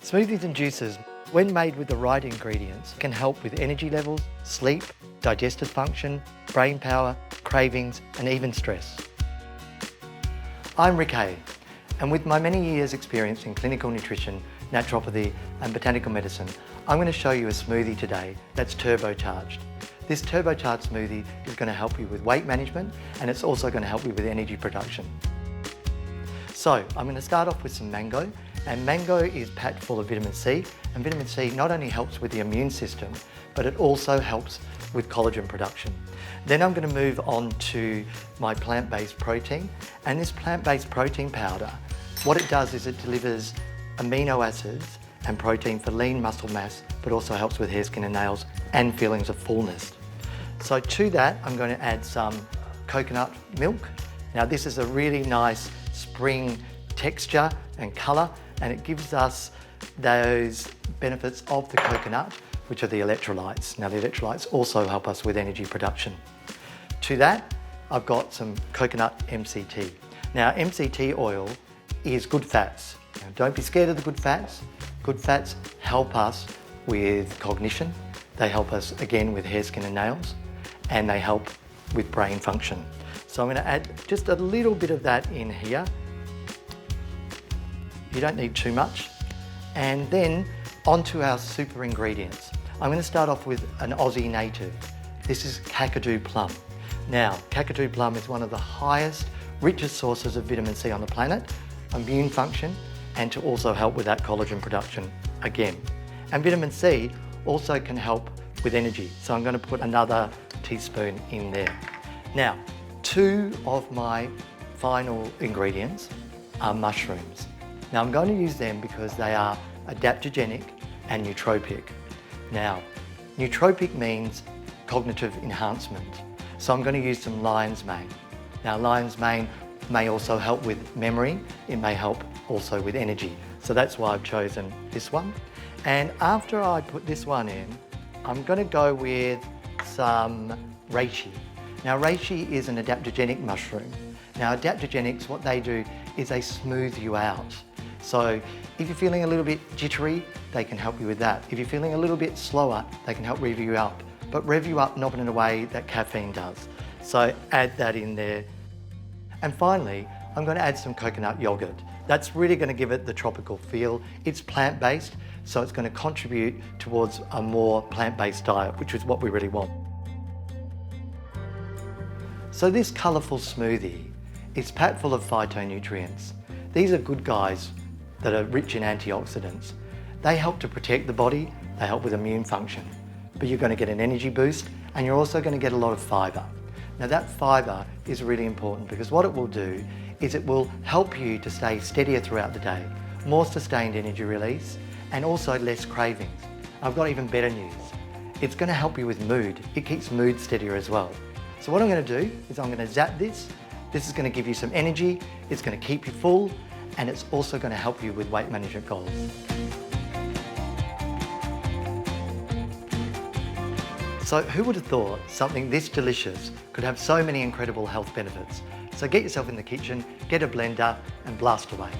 Smoothies and juices, when made with the right ingredients, can help with energy levels, sleep, digestive function, brain power, cravings, and even stress. I'm Rick Hay, and with my many years' experience in clinical nutrition, naturopathy, and botanical medicine, I'm going to show you a smoothie today that's turbocharged. This turbocharged smoothie is going to help you with weight management, and it's also going to help you with energy production. So I'm going to start off with some mango, and mango is packed full of vitamin C, and vitamin C not only helps with the immune system, but it also helps with collagen production. Then I'm going to move on to my plant-based protein, and this plant-based protein powder, what it does is it delivers amino acids and protein for lean muscle mass, but also helps with hair, skin and nails and feelings of fullness. So to that, I'm going to add some coconut milk. Now this is a really nice spring texture and colour, and it gives us those benefits of the coconut, which are the electrolytes. Now the electrolytes also help us with energy production. To that, I've got some coconut MCT. Now MCT oil is good fats. Now, don't be scared of the good fats. Good fats help us with cognition. They help us again with hair, skin and nails, and they help with brain function. So I'm going to add just a little bit of that in here. You don't need too much. And then onto our super ingredients. I'm going to start off with an Aussie native. This is Kakadu Plum. Now, Kakadu Plum is one of the highest, richest sources of vitamin C on the planet, immune function, and to also help with that collagen production again. And vitamin C also can help with energy. So I'm going to put another teaspoon in there. Now, two of my final ingredients are mushrooms. Now I'm going to use them because they are adaptogenic and nootropic. Now, nootropic means cognitive enhancement. So I'm going to use some lion's mane. Now lion's mane may also help with memory. It may help also with energy. So that's why I've chosen this one. And after I put this one in, I'm going to go with some reishi. Now reishi is an adaptogenic mushroom. Now adaptogenics, what they do is they smooth you out. So if you're feeling a little bit jittery, they can help you with that. If you're feeling a little bit slower, they can help rev you up. But rev you up not in a way that caffeine does. So add that in there. And finally, I'm going to add some coconut yogurt. That's really going to give it the tropical feel. It's plant-based, so it's going to contribute towards a more plant-based diet, which is what we really want. So this colourful smoothie is packed full of phytonutrients. These are good guys that are rich in antioxidants. They help to protect the body, they help with immune function, but you're going to get an energy boost, and you're also going to get a lot of fibre. Now that fibre is really important because what it will do is it will help you to stay steadier throughout the day, more sustained energy release, and also less cravings. I've got even better news. It's going to help you with mood. It keeps mood steadier as well. So what I'm going to do is I'm going to zap this. This is going to give you some energy, it's going to keep you full, and it's also going to help you with weight management goals. So who would have thought something this delicious could have so many incredible health benefits? So get yourself in the kitchen, get a blender, and blast away.